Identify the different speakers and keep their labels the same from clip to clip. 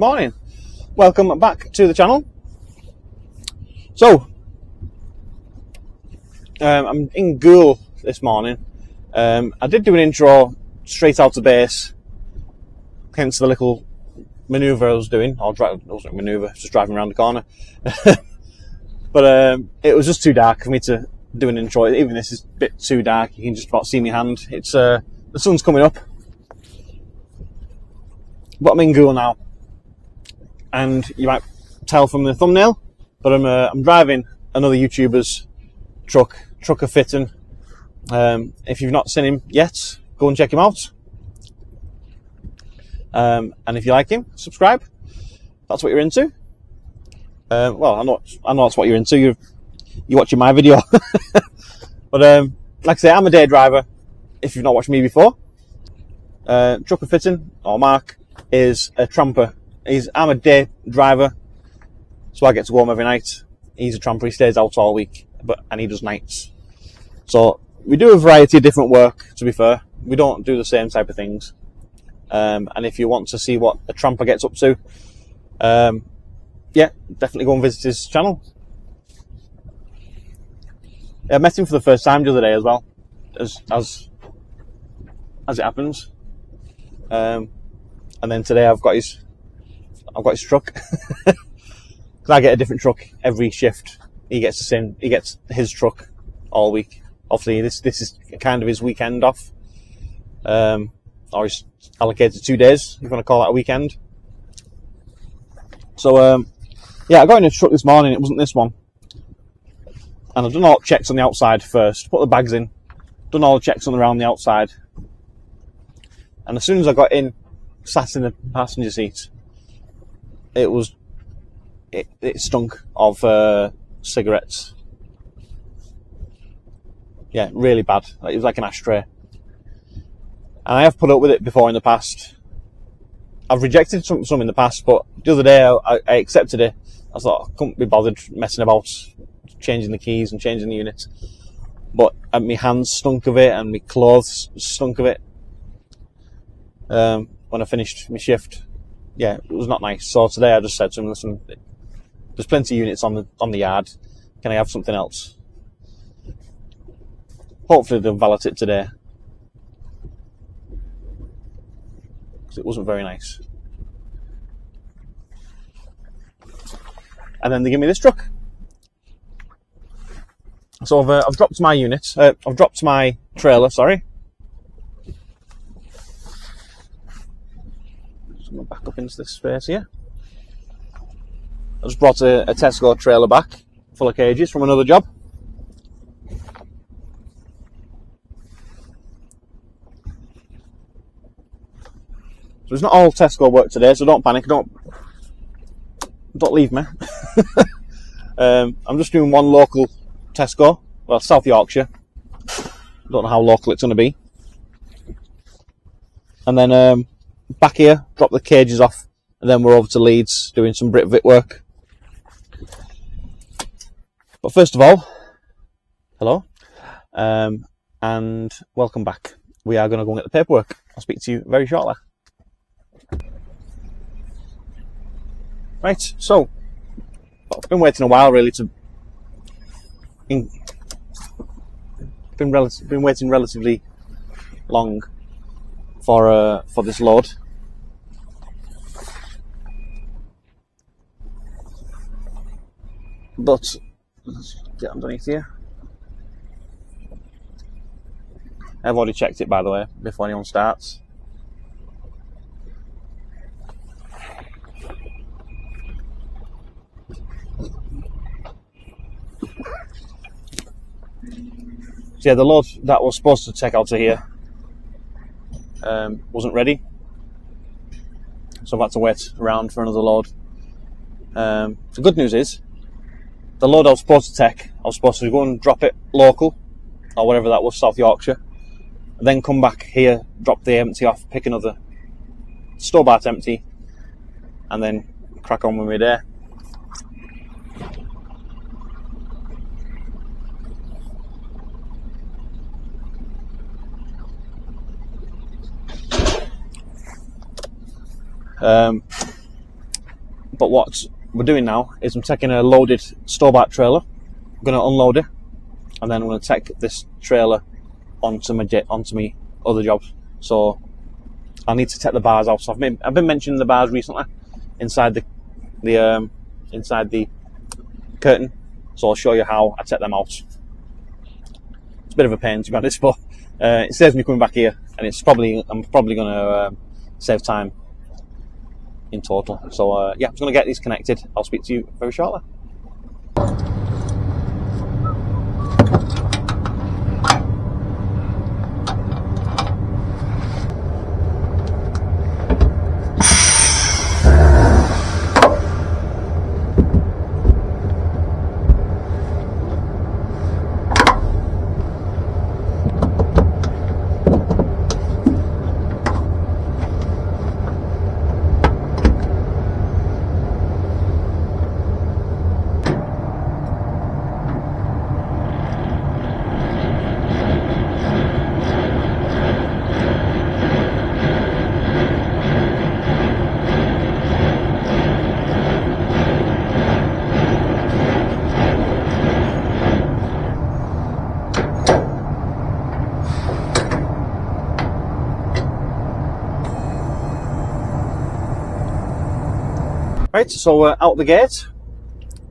Speaker 1: morning. Welcome back to the channel. So, I'm in Goole this morning. I did do an intro straight out to base, hence the little manoeuvre I was doing. It wasn't a manoeuvre, just driving around the corner. But it was just too dark for me to do an intro. Even this is a bit too dark. You can just about see my hand. It's the sun's coming up. But I'm in Goole now. And you might tell from the thumbnail, but I'm driving another YouTuber's trucker fitting. If you've not seen him yet, go and check him out. And if you like him, subscribe. That's what you're into. Well, I know that's what you're into. You're watching my video. But like I say, I'm a day driver. If you've not watched me before, trucker fitting or Mark is a tramper. I'm a day driver, so I get to go home every night. He's a tramper, he stays out all week, and he does nights. So we do a variety of different work, to be fair. We don't do the same type of things. And if you want to see what a tramper gets up to, yeah, definitely go and visit his channel. I met him for the first time the other day as well, as it happens. And then today I've got his truck. Because I get a different truck every shift. He gets his truck all week. Obviously, this is kind of his weekend off. Or he's allocated 2 days, if you want to call that a weekend. So, yeah, I got in a truck this morning. It wasn't this one. And I've done all the checks on the outside first. Put the bags in. Done all the checks around the outside. And as soon as I got in, sat in the passenger seat, it stunk of cigarettes. Yeah, really bad. It was like an ashtray. And I have put up with it before in the past. I've rejected some in the past, but the other day I accepted it. I thought I couldn't be bothered messing about, changing the keys and changing the unit. But my hands stunk of it, and my clothes stunk of it. When I finished my shift, yeah, it was not nice. So today I just said to him, listen, there's plenty of units on the yard. Can I have something else? Hopefully they'll valet it today. Because it wasn't very nice. And then they give me this truck. So I've dropped my unit. I've dropped my trailer, sorry. Back up into this space here. I just brought a Tesco trailer back full of cages from another job. So it's not all Tesco work today, so don't panic, don't leave me. I'm just doing one local Tesco, well, South Yorkshire. Don't know how local it's going to be. And then back here, drop the cages off, and then we're over to Leeds doing some Brit-Vit work. But first of all, hello, and welcome back. We are going to go and get the paperwork. I'll speak to you very shortly. Right, so I've been waiting a while, really. Been waiting relatively long for this load. But let's get underneath here. I've already checked it, by the way, before anyone starts. So yeah, the load that was supposed to take out to here wasn't ready, so I've had to wait around for another load. The good news is, the load I was supposed to take, I was supposed to go and drop it local, or whatever that was, South Yorkshire, and then come back here, drop the empty off, pick another Stobart empty, and then crack on with my day. But what we're doing now is I'm taking a loaded store-bought trailer, I'm going to unload it, and then I'm going to take this trailer onto my other jobs. So I need to take the bars out. So I've been mentioning the bars recently inside the curtain. So I'll show you how I take them out. It's a bit of a pain to be honest, but it saves me coming back here, and I'm probably going to save time in total. So yeah, I'm just going to get these connected. I'll speak to you very shortly. Right, so we're out the gate,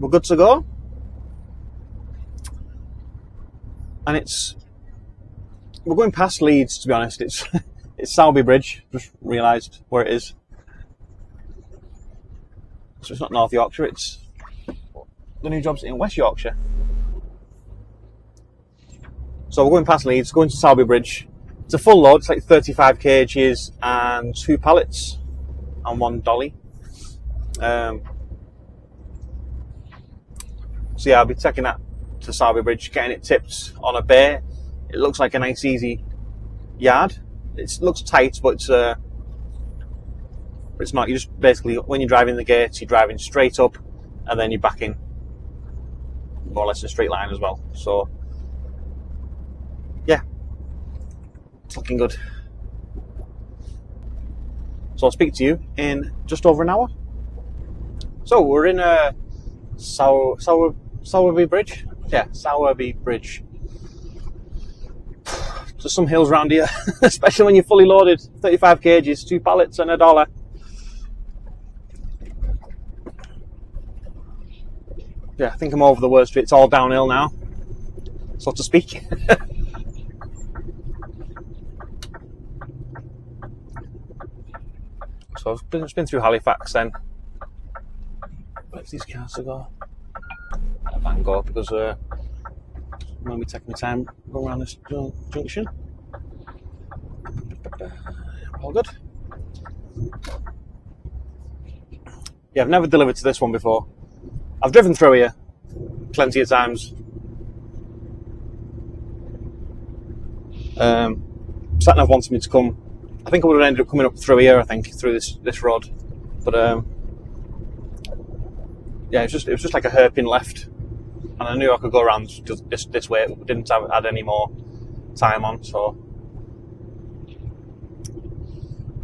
Speaker 1: we're good to go, and we're going past Leeds, to be honest. It's Sowerby Bridge, just realised where it is. So it's not North Yorkshire, it's the new job's in West Yorkshire. So we're going past Leeds, going to Sowerby Bridge. It's a full load, it's like 35 kgs and 2 pallets and 1 dolly. So yeah, I'll be taking that to Sowerby Bridge, getting it tipped on a bay. It looks like a nice easy yard. It looks tight, but it's not. You just basically, when you're driving the gates, you're driving straight up, and then you're backing more or less in a straight line as well. So yeah, it's looking good. So I'll speak to you in just over an hour. So we're in Sowerby Bridge. Yeah, Sowerby Bridge. There's some hills around here, especially when you're fully loaded. 35 kgs, 2 pallets and $1. Yeah, I think I'm over the worst of it. It's all downhill now, so to speak. So I've been through Halifax then. Where's these cars to go? I can't go because I'm going to be taking my time going around this junction. All good. Yeah, I've never delivered to this one before. I've driven through here plenty of times. Sat-nav wanted me to come. I think I would have ended up coming up through here. I think through this road, but yeah, it was just like a hairpin left, and I knew I could go around just this way. It didn't add any more time on, so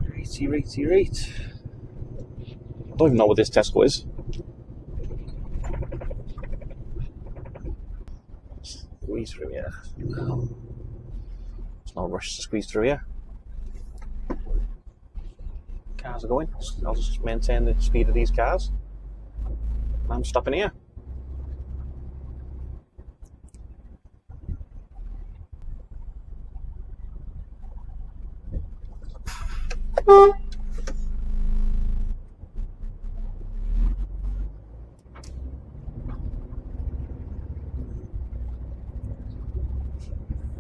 Speaker 1: right. I don't even know what this Tesco is. Squeeze through here. There's no rush to squeeze through here. Cars are going. I'll just maintain the speed of these cars. I'm stopping here.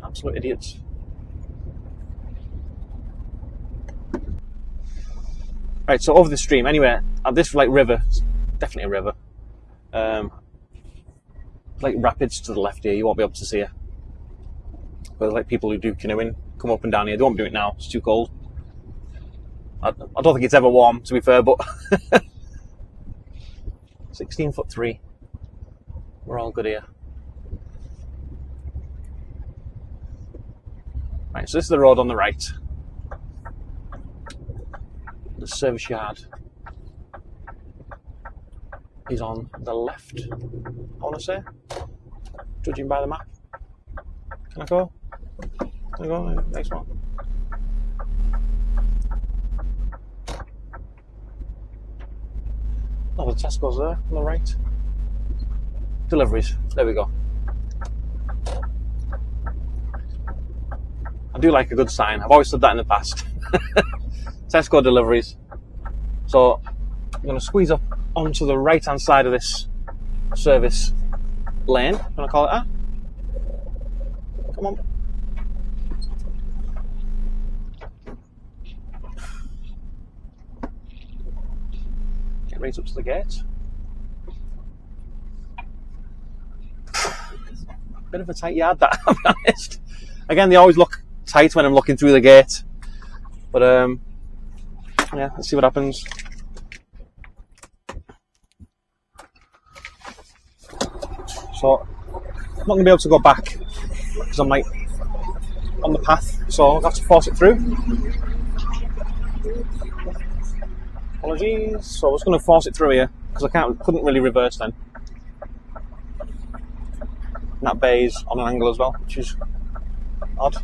Speaker 1: Absolute idiots. Right, so over the stream, anyway, at this like river, it's definitely a river. Like rapids to the left here, you won't be able to see it. But like people who do canoeing come up and down here. They won't do it now, it's too cold. I don't think it's ever warm, to be fair, but 16'3". We're all good here. Right, so this is the road on the right. The service yard. is on the left, I want to say, judging by the map. Can I go? Can I go? Next one. Oh, the Tesco's there on the right. Deliveries. There we go. I do like a good sign. I've always said that in the past. Tesco deliveries. So I'm going to squeeze up onto the right hand side of this service lane. I'm going to call it that. Come on. Get right up to the gate. Bit of a tight yard, that, I'll be honest. Again, they always look tight when I'm looking through the gate. But yeah, let's see what happens. So I'm not going to be able to go back because I'm like on the path, so I'll have to force it through. Apologies. So I was going to force it through here because I couldn't really reverse then. And that bay is on an angle as well, which is odd.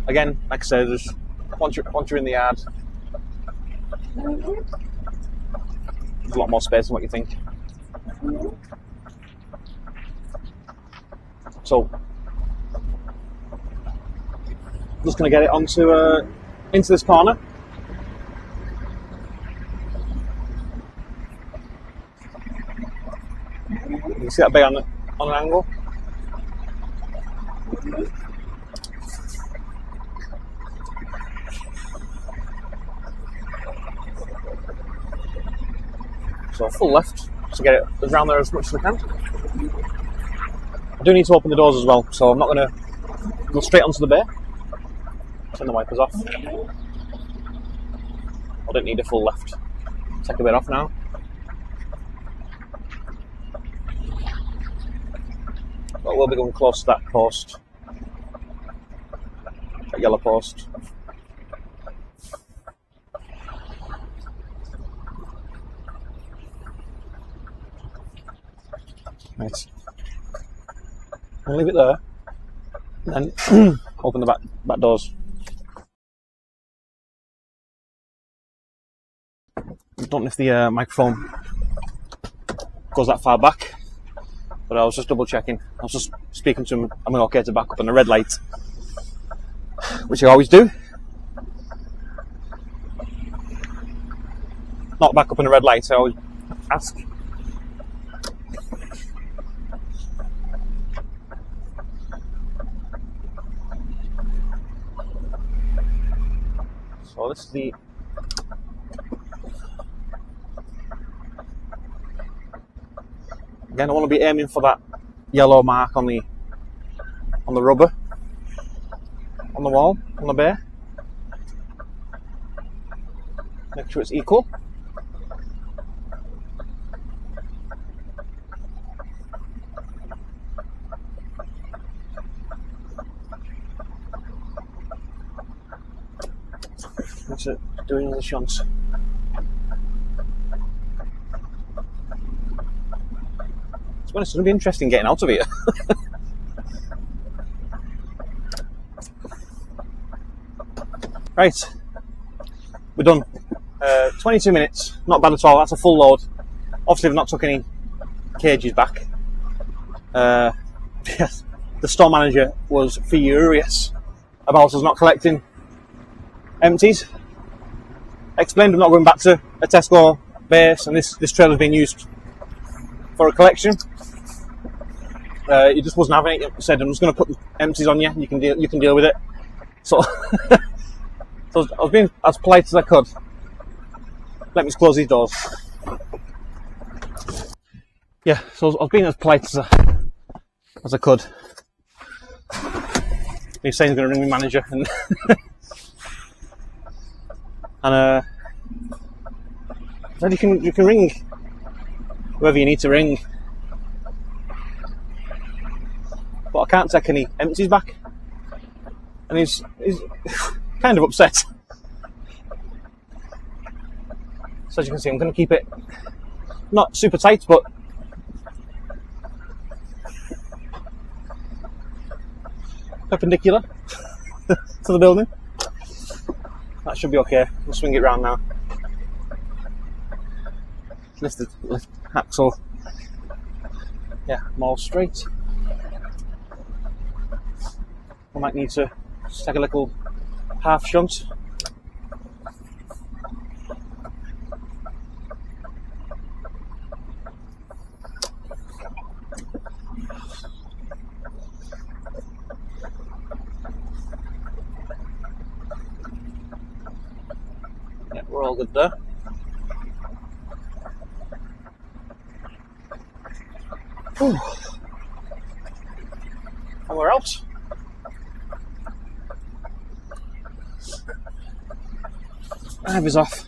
Speaker 1: Again, like I said, just once you're in the yard, there's a lot more space than what you think. So, I'm just going to get it onto into this corner. You can see that bay on an angle. So full left to get it around there as much as I can. I do need to open the doors as well, so I'm not going to go straight onto the bay. Turn the wipers off. I don't need a full left. Take a bit off now. But we'll be going close to that post. That yellow post. Right. I'll leave it there. And then open the back doors. I don't know if the microphone goes that far back, but I was just double checking. I was just speaking to him. I'm okay to back up on the red light, which I always do. Not back up on the red light, I always ask. So this is the again, I want to be aiming for that yellow mark on the rubber, on the wall, on the bay. Make sure it's equal. What's it doing in the shunts? To be honest, it's going to be interesting getting out of here. Right, we're done. 22 minutes, not bad at all. That's a full load. Obviously, I've not took any cages back. Yes, the store manager was furious about us not collecting empties. Explained I'm not going back to a Tesco base, and this trailer's being used for a collection. He just wasn't having it. He said, "I'm just going to put the empties on you. You can deal with it." So, so I was being as polite as I could. Let me just close these doors. Yeah, so I was being as polite as I could. He was saying he's going to ring my manager and and said you can ring whoever you need to ring, but I can't take any empties back. And he's kind of upset. So as you can see, I'm going to keep it not super tight, but perpendicular to the building. That should be okay. We'll swing it round now. Lift axle. Yeah, more straight. I might need to just take a little half shunt. Yeah, we're all good there. Ooh. And we're out. Hive is off.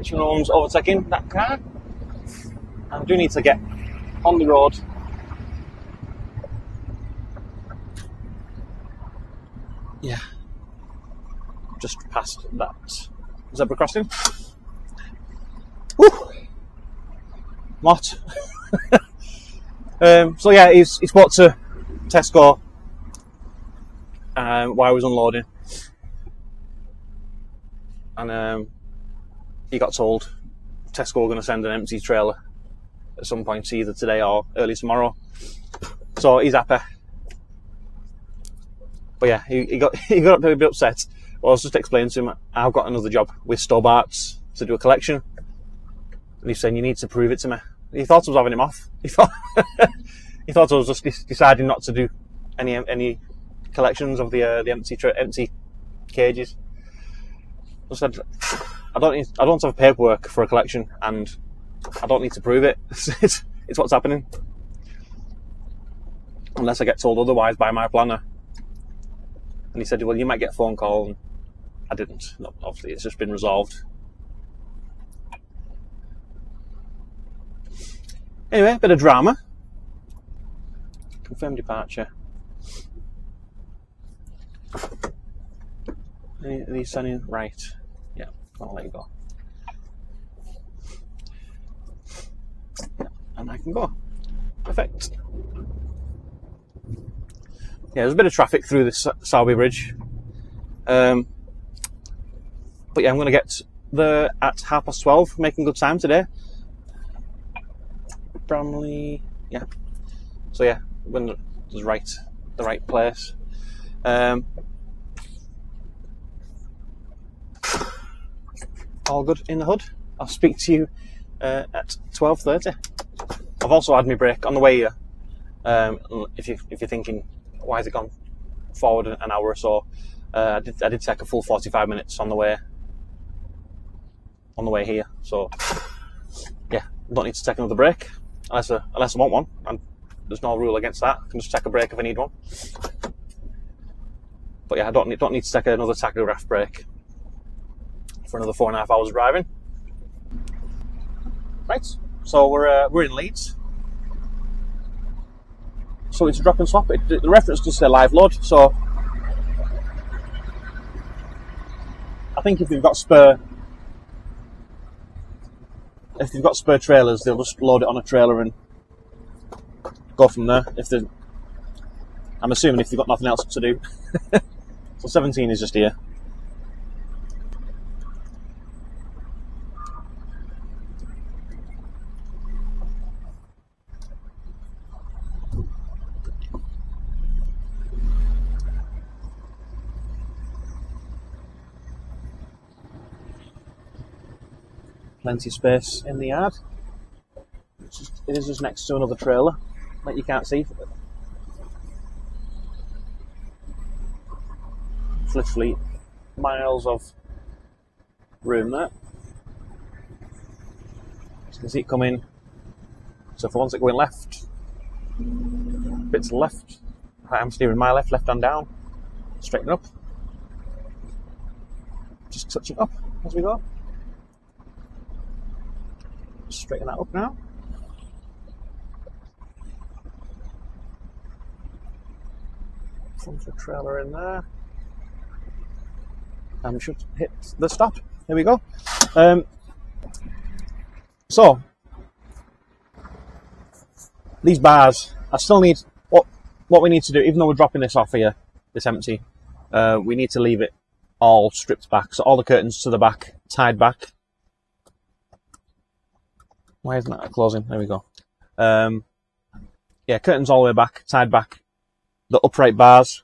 Speaker 1: One's overtaking that car. I do need to get on the road. Yeah. Just past that zebra crossing. Woo! Mott. So yeah, he spoke to Tesco while I was unloading, and he got told Tesco were going to send an empty trailer at some point, either today or early tomorrow. So he's happy. But yeah, he got a bit upset. Well, I was just explaining to him, I've got another job with Stobart's to do a collection. And he's saying, you need to prove it to me. He thought I was having him off. He thought I was just deciding not to do any collections of the empty cages. I said, I don't have paperwork for a collection, and I don't need to prove it. It's what's happening. Unless I get told otherwise by my planner. And he said, well, you might get a phone call. And I didn't. No, obviously, it's just been resolved. Anyway, a bit of drama. Confirmed departure. Are these sending? Right. Yeah, I'll let you go. Yeah, and I can go. Perfect. Yeah, there's a bit of traffic through this Sowerby Bridge. But yeah, I'm going to get there at 12:30, making good time today. Bramley, yeah. So yeah, when the right place. All good in the hood. I'll speak to you at 12:30. I've also had my break on the way here. If you're thinking, why has it gone forward an hour or so? I did take a full 45 minutes on the way here. So yeah, don't need to take another break unless I want one. And there's no rule against that. I can just take a break if I need one. But yeah, I don't need to take another tachograph break for another 4.5 hours driving. Right, so we're in Leeds. So it's a drop and swap. The reference does say live load. So I think if they've got spare trailers, they'll just load it on a trailer and go from there. I'm assuming if they've got nothing else to do. So 17 is just here. Plenty of space in the yard. It is just next to another trailer that you can't see. It's literally miles of room there. You can see it coming. So if I want it going left, bit to the left, I'm steering my left hand down, straighten up, just touching up. as we go. Straighten that up now. Front of the trailer in there. And we should hit the stop. Here we go. So, these bars, I still need, what we need to do, even though we're dropping this off here, this empty, we need to leave it all stripped back. So all the curtains to the back, tied back. Why isn't that closing? There we go. Yeah, curtains all the way back, tied back. The upright bars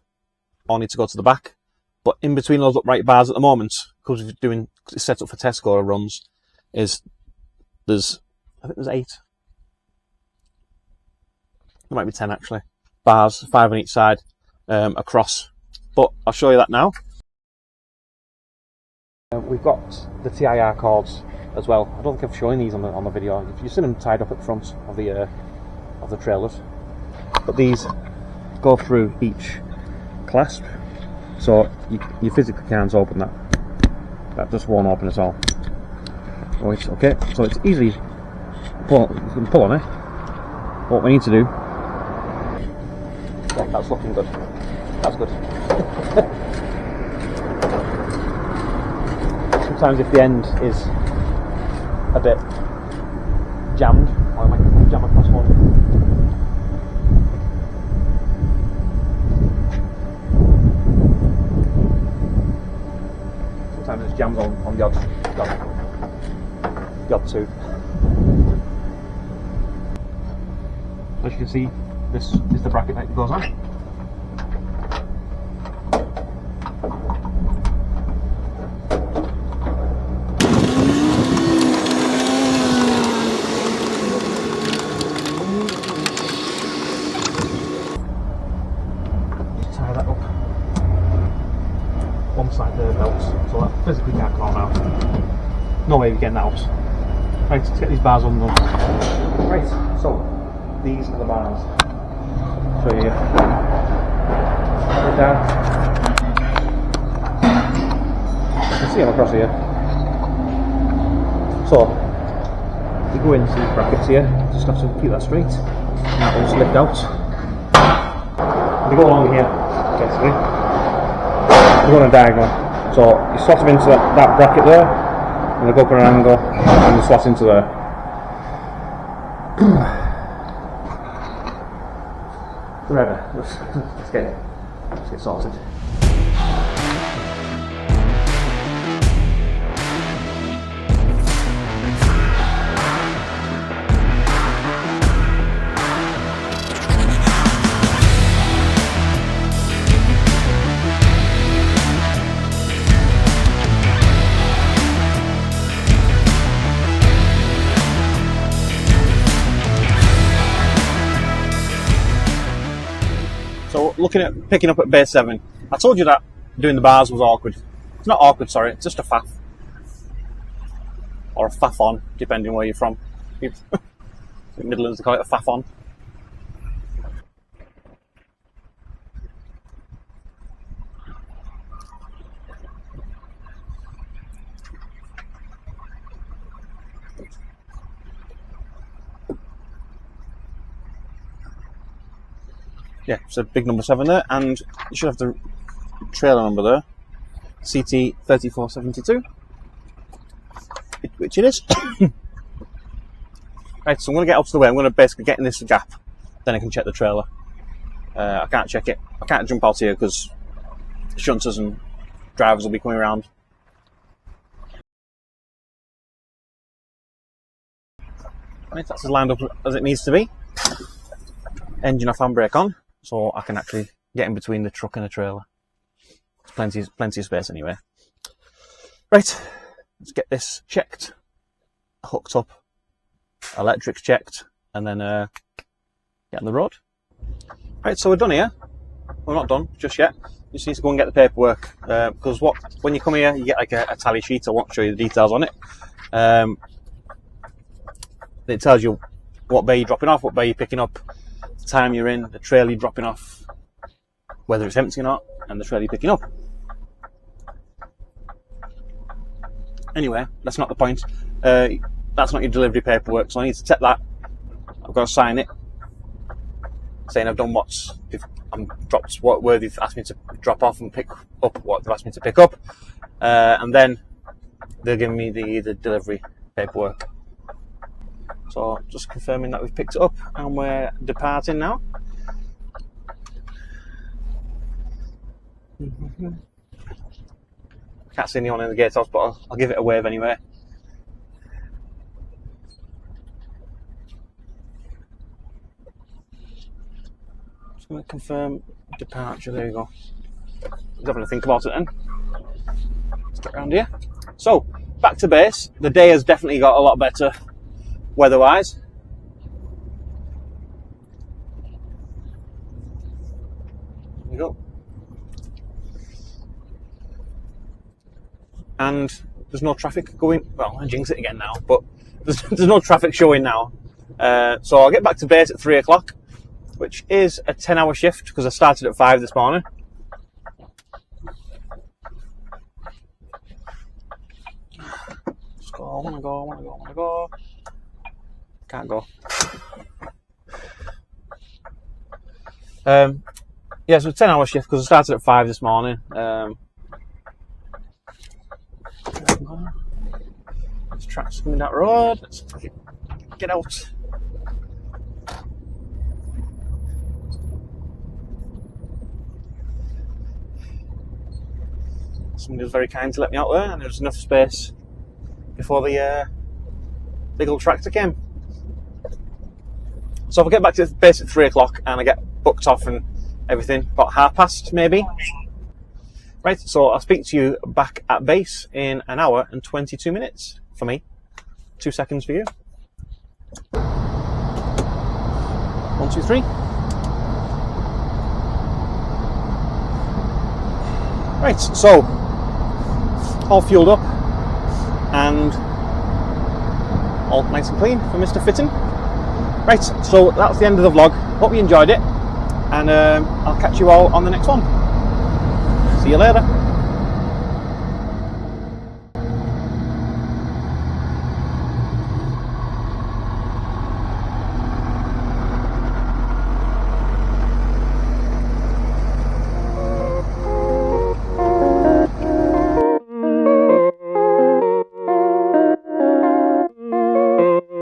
Speaker 1: all need to go to the back. But in between those upright bars at the moment, because it's set up for Tesco runs, I think there's 8. There might be 10 actually. Bars, 5 on each side, across. But I'll show you that now. We've got the TIR cords as well. I don't think I've shown these on the video. You've seen them tied up at the front of the trailers. But these go through each clasp. So you physically can't open that. That just won't open at all. Right, okay, so it's easy. You can pull on it. What we need to do. Yeah, that's looking good. That's good. Sometimes if the end is a bit jammed, I might jam across one. Sometimes it's jammed on the odd tooth. As you can see, this is the bracket that goes on. Just tie that up. One side there belts, so that physically can't come out. No way of getting that out. Right, let's get these bars undone. Right, so these are the bars. Show you. Right down. You can see them across here. So, you go into these brackets here, just have to keep that straight. And that will just lift out. You go along here, basically. You go on a diagonal. So, you slot them into that bracket there, and they go up on an angle, and you slot into there. Forever. Let's get sorted. So looking at picking up at base 7, I told you that doing the bars was awkward. It's not awkward, sorry, it's just a faff. Or a faff on, depending where you're from. Midlands, they call it a faff on. Yeah, so big number 7 there, and you should have the trailer number there, CT3472, which it is. Right, so I'm going to get out of the way. I'm going to basically get in this gap, then I can check the trailer. I can't check it. I can't jump out here because shunters and drivers will be coming around. Right, that's as lined up as it needs to be. Engine off, handbrake on, so I can actually get in between the truck and the trailer. There's plenty of space anyway. Right, let's get this checked, hooked up, electrics checked, and then get on the road. Right, so we're done here. We're not done just yet. You just need to go and get the paperwork, because when you come here, you get like a tally sheet. I won't show you the details on it. It tells you what bay you're dropping off, what bay you're picking up, the time you're in, the trailer you're dropping off, whether it's empty or not, and the trailer you're picking up. Anyway, that's not the point. That's not your delivery paperwork, so I need to take that. I've got to sign it, saying I've done I'm dropped where they've asked me to drop off and pick up what they've asked me to pick up, and then they'll give me the delivery paperwork. So just confirming that we've picked it up and we're departing now. Can't see anyone in the gatehouse, but I'll give it a wave anyway. Just going to confirm departure. There you go. I'm having to think about it then. Let's get around here. So, back to base. The day has definitely got a lot better weather-wise. There we go. And there's no traffic going. Well, I jinx it again now, but there's no traffic showing now. So I'll get back to base at 3 o'clock, which is a 10-hour shift because I started at 5 this morning. Let's go. I want to go. Can't go. Yeah, so 10-hour shift because I started at 5 this morning. There's tracks coming down the road. Let's get out. Somebody was very kind to let me out there, and there was enough space before the big old tractor came. So if I get back to base at 3 o'clock and I get booked off and everything, about past maybe. Right, so I'll speak to you back at base in an hour and 22 minutes for me. 2 seconds for you. 1, 2, 3. Right, so all fueled up and all nice and clean for Mr. Fitting. Right, so that's the end of the vlog. Hope you enjoyed it, and I'll catch you all on the next one. See you later.